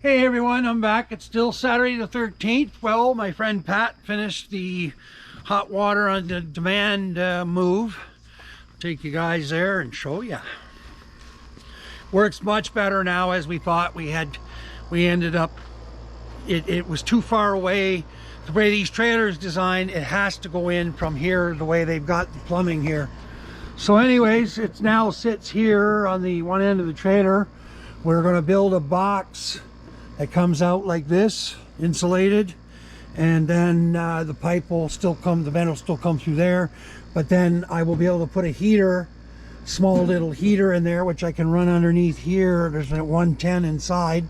Hey everyone, I'm back. It's still Saturday the 13th. Well, my friend Pat finished the hot water on the demand move. Take you guys there and show you. Works much better now as we thought. We ended up, it was too far away. The way these trailers designed, it has to go in from here the way they've got the plumbing here. So anyways, it now sits here on the one end of the trailer. We're going to build a box that comes out like this, insulated, and then the pipe will still come, the vent will still come through there, but then I will be able to put a heater, small little heater in there, which I can run underneath here. There's a 110 inside,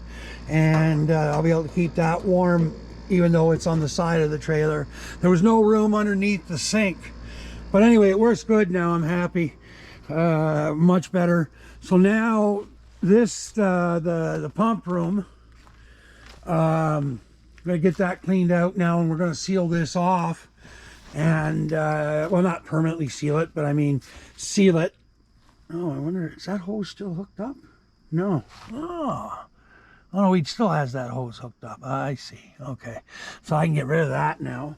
and I'll be able to keep that warm even though it's on the side of the trailer. There was no room underneath the sink, but anyway, it works good now. I'm happy, much better. So now this the pump room, I'm gonna get that cleaned out now, and we're gonna seal this off, and well, not permanently seal it, but I mean seal it. Oh, I wonder, is that hose still hooked up? No. Oh no, he still has that hose hooked up. I see. Okay, so I can get rid of that now.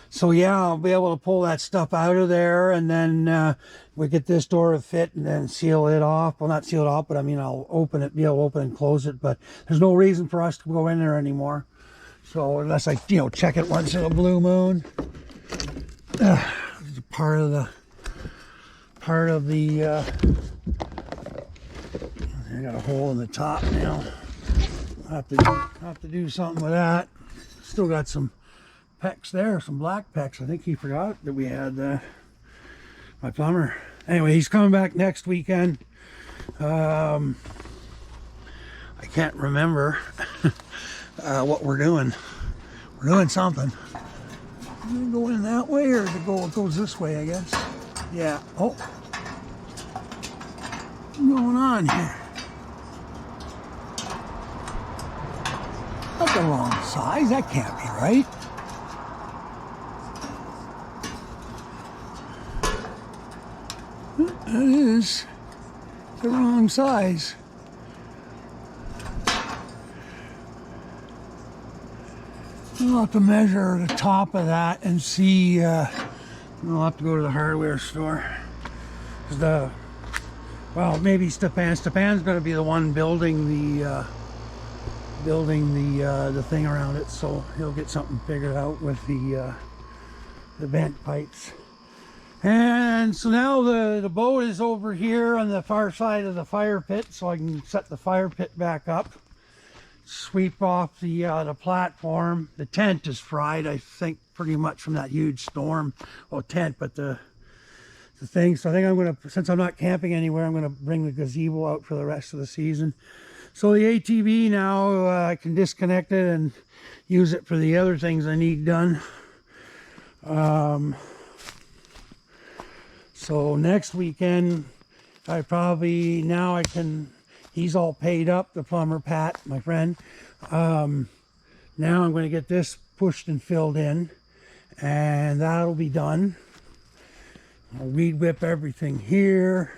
So yeah, I'll be able to pull that stuff out of there, and then we get this door to fit, and then seal it off. Well, not seal it off, but I mean I'll open it, be able to open and close it. But there's no reason for us to go in there anymore. So unless I, check it once in a blue moon. Part of the. I got a hole in the top now. I'll have to do something with that. Still got some pecks there, some black pecks. I think he forgot that we had my plumber. Anyway, he's coming back next weekend. I can't remember what we're doing. We're doing something. Is it going that way, or it goes this way, I guess? Yeah. Oh, what's going on here? That's the wrong size. That can't be right. That is the wrong size. I'll have to measure the top of that and see. I'll have to go to the hardware store. Well, maybe Stepan's going to be the one building the thing around it, so he'll get something figured out with the vent pipes. And so now the boat is over here on the far side of the fire pit, so I can set the fire pit back up, sweep off the platform. The tent is fried, I think, pretty much from that huge storm. Well, tent, but the thing. So I think I'm gonna, since I'm not camping anywhere, I'm gonna bring the gazebo out for the rest of the season. So the ATV now, I can disconnect it and use it for the other things I need done. So next weekend, he's all paid up, the plumber, Pat, my friend. Now I'm going to get this pushed and filled in, and that'll be done. I'll weed whip everything here,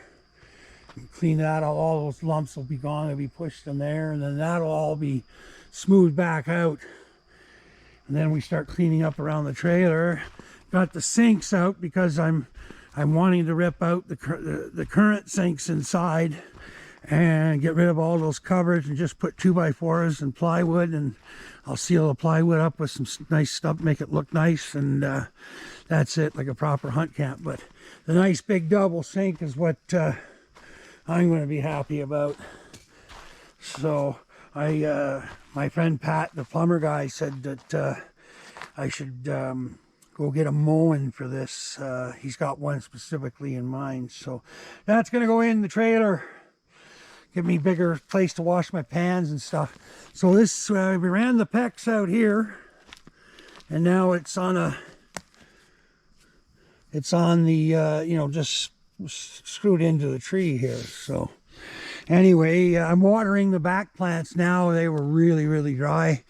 clean that out. All those lumps will be gone, they'll be pushed in there, and then that'll all be smoothed back out. And then we start cleaning up around the trailer. Got the sinks out because I'm wanting to rip out the current sinks inside and get rid of all those covers and just put 2x4s and plywood, and I'll seal the plywood up with some nice stuff, make it look nice, and that's it, like a proper hunt camp. But the nice big double sink is what I'm going to be happy about. So my friend Pat, the plumber guy, said that I should go get a mowing for this. He's got one specifically in mind, so that's gonna go in the trailer, give me a bigger place to wash my pans and stuff. So this, we ran the PEX out here, and now it's on the just screwed into the tree here. So anyway, I'm watering the back plants now. They were really dry.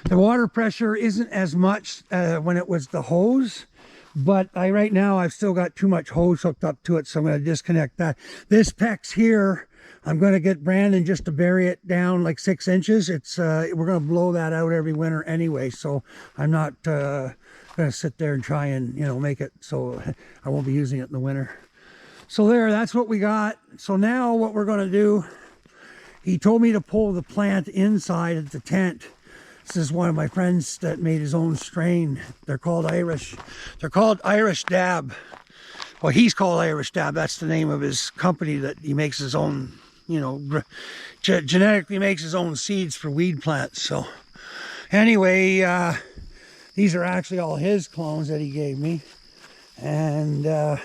The water pressure isn't as much when it was the hose, but right now I've still got too much hose hooked up to it, so I'm going to disconnect that. This PEX here, I'm going to get Brandon just to bury it down like 6 inches. It's we're going to blow that out every winter anyway, so I'm not going to sit there and try and, you know, make it so I won't be using it in the winter. So there, that's what we got. So now what we're going to do, he told me to pull the plant inside of the tent. This is one of my friends that made his own strain. They're called Irish. They're called Irish Dab. Well, he's called Irish Dab. That's the name of his company that he makes his own, you know, genetically makes his own seeds for weed plants. So anyway, these are actually all his clones that he gave me. And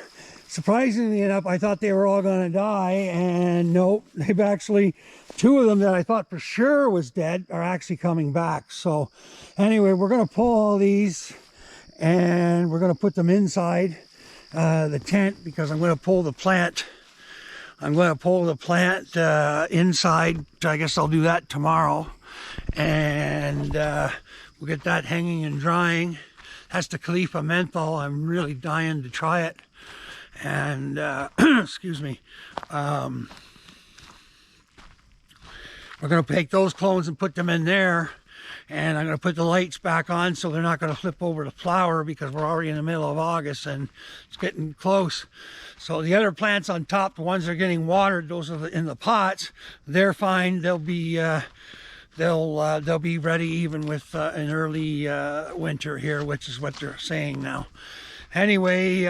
surprisingly enough, I thought they were all going to die. And nope, they've actually, 2 of them that I thought for sure was dead are actually coming back. So anyway, we're going to pull all these and we're going to put them inside the tent, because I'm going to pull the plant. I'm going to pull the plant inside. I guess I'll do that tomorrow. And we'll get that hanging and drying. That's the Khalifa menthol. I'm really dying to try it. And excuse me. We're going to take those clones and put them in there. And I'm going to put the lights back on so they're not going to flip over to flower, because we're already in the middle of August and it's getting close. So the other plants on top, the ones that are getting watered, those are in the pots. They're fine. They'll be ready even with an early winter here, which is what they're saying now. Anyway,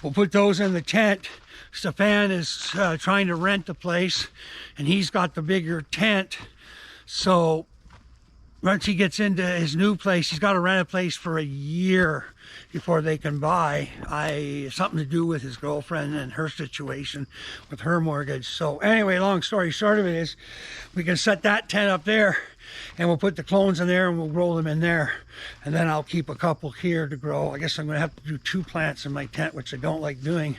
we'll put those in the tent. Stefan is trying to rent the place, and he's got the bigger tent. So once he gets into his new place, he's got to rent a place for a year before they can buy. Something to do with his girlfriend and her situation with her mortgage. So anyway, long story short of it is, we can set that tent up there, and we'll put the clones in there and we'll roll them in there. And then I'll keep a couple here to grow. I guess I'm going to have to do 2 plants in my tent, which I don't like doing.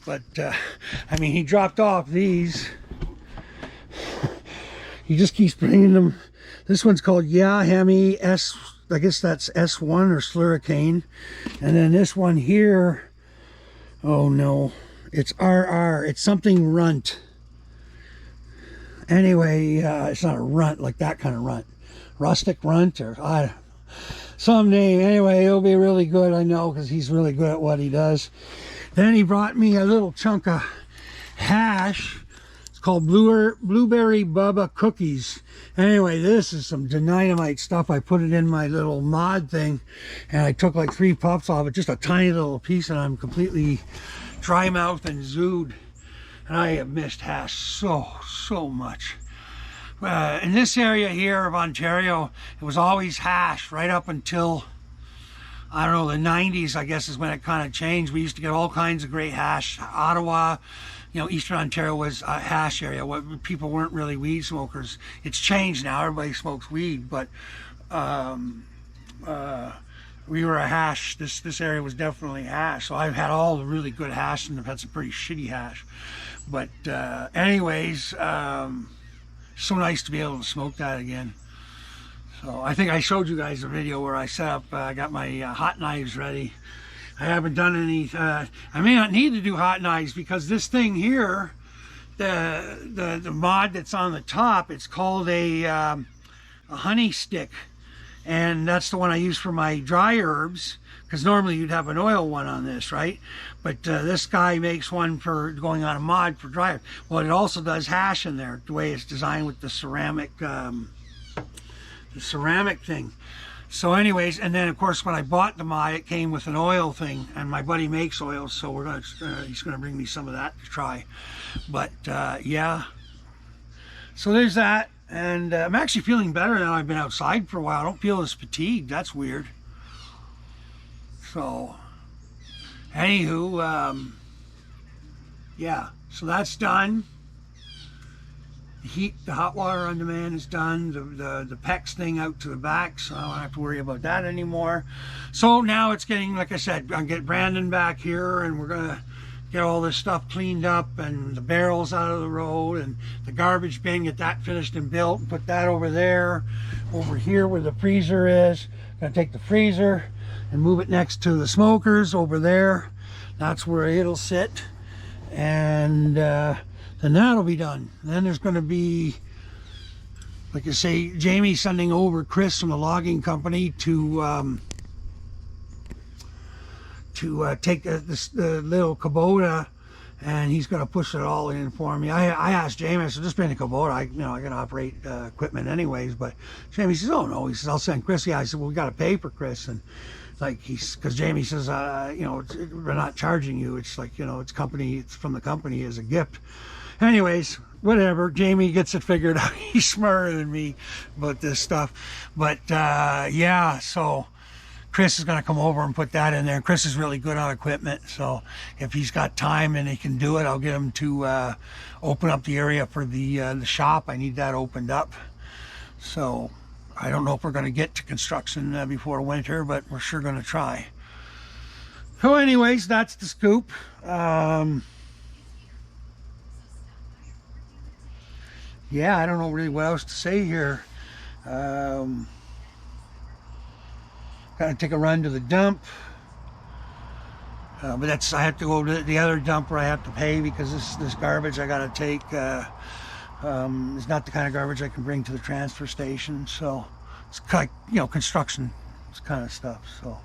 But, I mean, he dropped off these. He just keeps bringing them. This one's called Yamaha S. I guess that's S1 or Slurricane. And then this one here, oh no, it's RR. It's something runt. Anyway, it's not a runt like that kind of runt. Rustic runt or some name. Anyway, it'll be really good, I know, because he's really good at what he does. Then he brought me a little chunk of hash. It's called Blueberry Bubba Cookies. Anyway, this is some dynamite stuff. I put it in my little mod thing, and I took like 3 puffs off it, just a tiny little piece, and I'm completely dry mouthed and zooed. And I have missed hash so much. In this area here of Ontario, it was always hash right up until, I don't know, the 90s, I guess, is when it kind of changed. We used to get all kinds of great hash. Ottawa, you know, Eastern Ontario was a hash area. People weren't really weed smokers. It's changed now. Everybody smokes weed, but we were a hash. This area was definitely hash. So I've had all the really good hash, and I've had some pretty shitty hash. But anyways, so nice to be able to smoke that again. So I think I showed you guys a video where I set up, I got my hot knives ready. I haven't done any, I may not need to do hot knives, because this thing here, the mod that's on the top, it's called a honey stick. And that's the one I use for my dry herbs, because normally you'd have an oil one on this, right? But this guy makes one for going on a mod for dry herbs. Well, it also does hash in there, the way it's designed with the ceramic thing. So anyways, and then of course when I bought the mod, it came with an oil thing, and my buddy makes oils, so we're gonna he's gonna bring me some of that to try. But yeah, so there's that. And I'm actually feeling better now. I've been outside for a while. I don't feel as fatigued. That's weird. So anywho, yeah, so that's done. The hot water on demand is done. The PEX thing out to the back, so I don't have to worry about that anymore. So now it's getting, like I said, I'll get Brandon back here, and we're gonna get all this stuff cleaned up, and the barrels out of the road, and the garbage bin, get that finished and built, and put that over there. Over here where the freezer is, gonna take the freezer and move it next to the smokers over there. That's where it'll sit. and then that'll be done. Then there's going to be, like I say, Jamie sending over Chris from the logging company to take the little Kubota, and he's going to push it all in for me. I asked Jamie, I said, just bring the Kubota. I can operate equipment anyways. But Jamie says, oh no. He says, I'll send Chris. Yeah, I said, well, we got to pay for Chris. And like because Jamie says, we're not charging you. It's like, it's from the company as a gift. Anyways, whatever. Jamie gets it figured out. He's smarter than me about this stuff. But yeah, so Chris is going to come over and put that in there. Chris is really good on equipment, so if he's got time and he can do it, I'll get him to open up the area for the shop. I need that opened up. So I don't know if we're going to get to construction before winter, but we're sure going to try. So anyways, that's the scoop. Yeah, I don't know really what else to say here. Gotta take a run to the dump, but I have to go to the other dump where I have to pay, because this garbage I gotta take is not the kind of garbage I can bring to the transfer station. So it's like, construction, this kind of stuff. So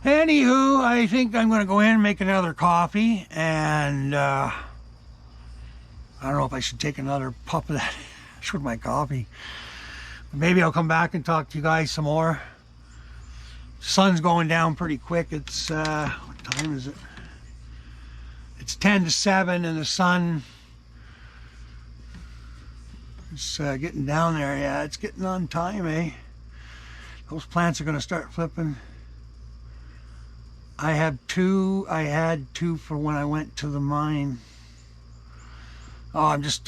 anywho, I think I'm gonna go in and make another coffee, and I don't know if I should take another puff of that with my coffee. Maybe I'll come back and talk to you guys some more. Sun's going down pretty quick. It's what time is it? It's 10 to 7, and the sun is getting down there. Yeah, it's getting on time, eh? Those plants are going to start flipping. I had two for when I went to the mine. Oh, I'm just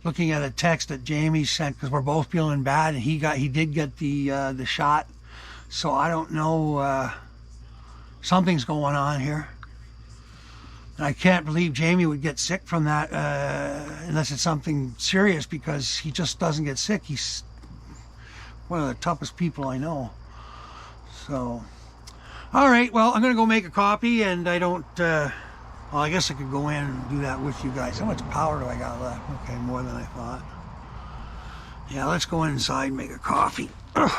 looking at a text that Jamie sent, because we're both feeling bad, and he did get the shot. So I don't know, something's going on here. And I can't believe Jamie would get sick from that unless it's something serious, because he just doesn't get sick. He's one of the toughest people I know. So, all right, well, I'm going to go make a coffee, and I don't, well, I guess I could go in and do that with you guys. How much power do I got left? Okay, more than I thought. Yeah, let's go inside and make a coffee. Ugh.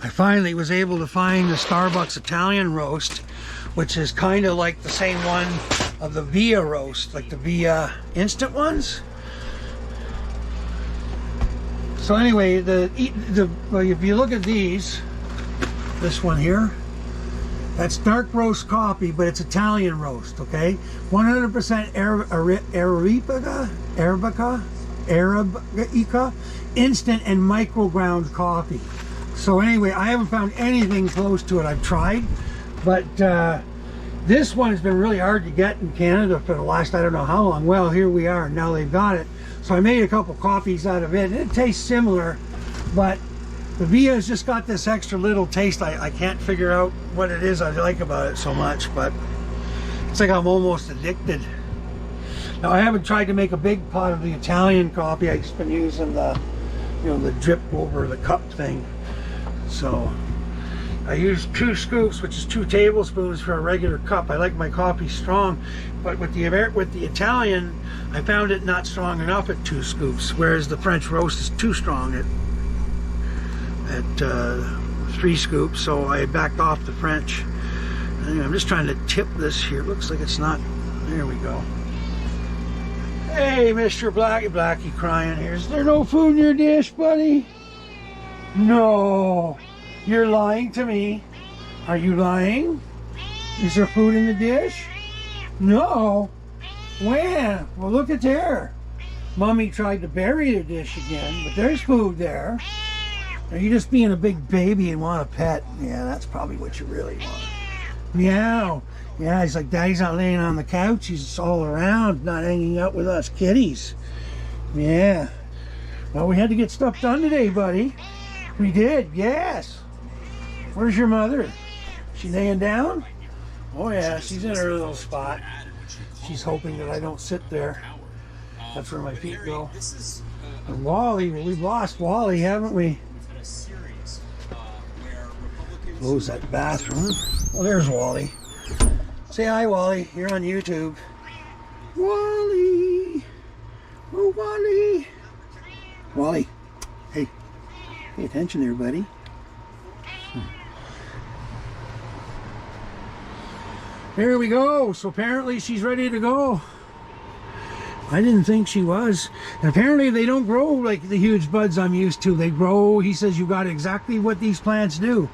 I finally was able to find the Starbucks Italian roast, which is kind of like the same one of the Via roast, like the Via instant ones. So anyway, well, if you look at these, this one here, that's dark roast coffee, but it's Italian roast, okay? 100% Arabica, instant and micro ground coffee. So anyway, I haven't found anything close to it. I've tried, but this one has been really hard to get in Canada for the last, I don't know how long. Well, here we are. Now they've got it. So I made a couple coffees out of it. It tastes similar, but the Via's just got this extra little taste. I can't figure out what it is I like about it so much, but it's like I'm almost addicted. Now, I haven't tried to make a big pot of the Italian coffee. I've just been using the, the drip over the cup thing. So I use 2 scoops, which is 2 tablespoons for a regular cup. I like my coffee strong, but with the Italian, I found it not strong enough at 2 scoops, whereas the French roast is too strong at 3 scoops. So I backed off the French. Anyway, I'm just trying to tip this here. Looks like it's not. There we go. Hey, Mr. Blackie crying here. Is there no food in your dish, buddy? No, you're lying to me. Are you lying? Is there food in the dish? No. When? Well, look at there. Mommy tried to bury the dish again, but there's food there. Are you just being a big baby and want a pet? Yeah, that's probably what you really want. Meow. Yeah, he's like, Daddy's not laying on the couch. He's all around, not hanging out with us kitties. Yeah. Well, we had to get stuff done today, buddy. We did, yes. Where's your mother? She laying down? Oh yeah, she's in her little spot. She's hoping that I don't sit there. That's where my feet go. And Wally, we've lost Wally, haven't we? close that bathroom. Oh, there's Wally. Say hi, Wally. You're on YouTube. Wally. Oh, Wally. Wally. Hey. Pay attention there, buddy. There we go. So apparently she's ready to go. I didn't think she was. And apparently they don't grow like the huge buds I'm used to. They grow, he says, you got exactly what these plants do.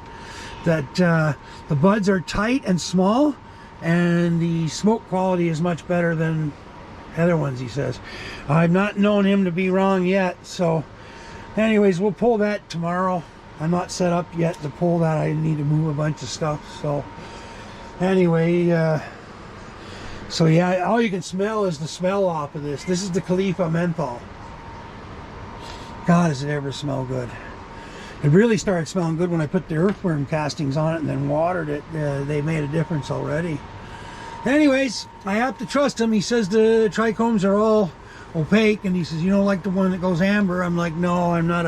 That the buds are tight and small, and the smoke quality is much better than other ones, he says. I've not known him to be wrong yet. So anyways, we'll pull that tomorrow. I'm not set up yet to pull that. I need to move a bunch of stuff. So anyway, so yeah, all you can smell is the smell off of this. This is the Khalifa menthol. God, does it ever smell good. It really started smelling good when I put the earthworm castings on it and then watered it. They made a difference already. Anyways, I have to trust him. He says the trichomes are all opaque, and he says, you don't like the one that goes amber? I'm like, no, I'm not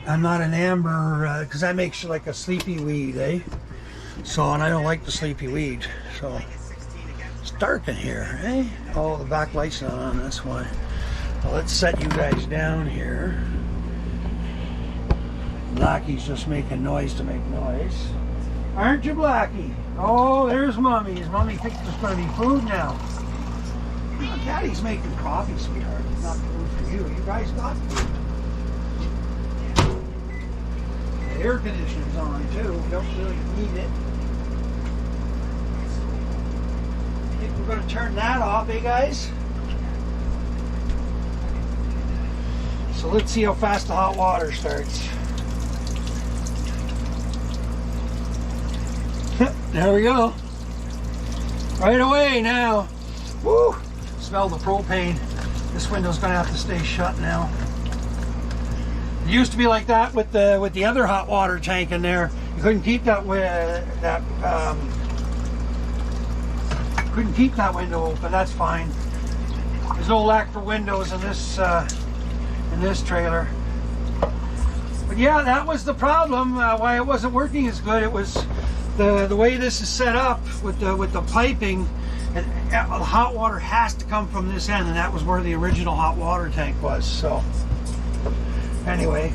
an amber, because that makes you like a sleepy weed, eh? So, and I don't like the sleepy weed. So it's dark in here, eh? Oh, the back light's not on, that's why. Well, let's set you guys down here. Blackie's just making noise to make noise. Aren't you, Blackie? Oh, there's Mommy. Is Mommy thinks there's going to be food now? Oh, Daddy's making coffee, sweetheart. It's not food for you. You guys got food. The air conditioner's on, too. We don't really need it. I think we're going to turn that off, eh, guys? So let's see how fast the hot water starts. There we go. Right away now. Woo! Smell the propane. This window's gonna have to stay shut now. It used to be like that with the other hot water tank in there. You couldn't keep that window open. That's fine. There's no lack for windows in this trailer. But yeah, that was the problem. Why it wasn't working as good. It was the way this is set up with the piping. The hot water has to come from this end, and that was where the original hot water tank was. So anyway,